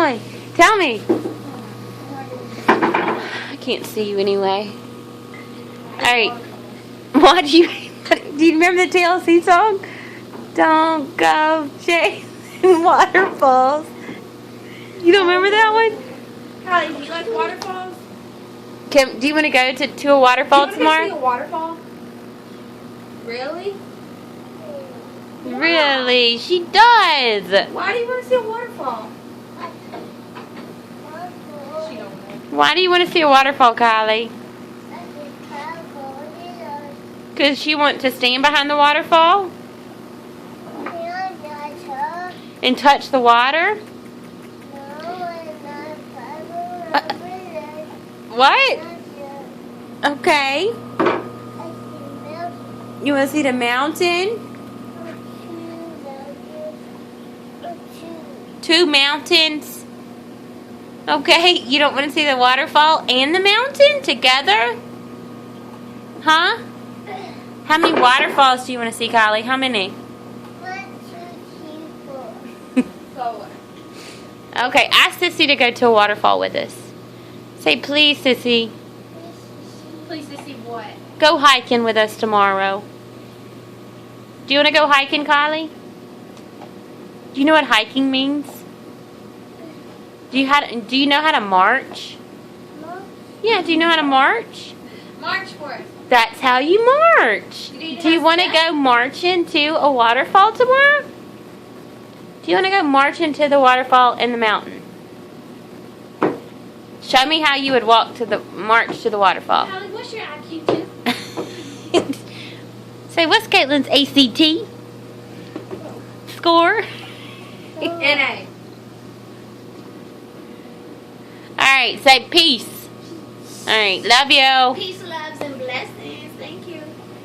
on. Tell me. I can't see you anyway. Alright. What do you remember the TLC song? Don't go chasing waterfalls. You don't remember that one? Kylie, do you like waterfalls? Kim, do you want to go to a waterfall tomorrow? Do you want to see a waterfall? Really? Really? She does. Why do you want to see a waterfall? She don't know. Why do you want to see a waterfall, Kylie? Because she wants to stand behind the waterfall and touch the water? What? Okay. You want to see the mountain? 2 mountains? Okay, you don't want to see the waterfall and the mountain together? Huh? How many waterfalls do you want to see, Kylie? How many? 1, 2, 3, 4. Okay, ask Sissy to go to a waterfall with us. Say, please, Sissy. Please, Sissy, what? Go hiking with us tomorrow. Do you want to go hiking, Kylie? Do you know what hiking means? Do you know how to march? Yeah, do you know how to march? March for us. That's how you march. Do you want to go marching to a waterfall tomorrow? Do you want to go marching to the waterfall in the mountain? Show me how you would march to the waterfall. Kylie, what's your IQ too? Say, what's Caitlin's ACT score? NA. Alright, say peace. Alright, love you. Peace.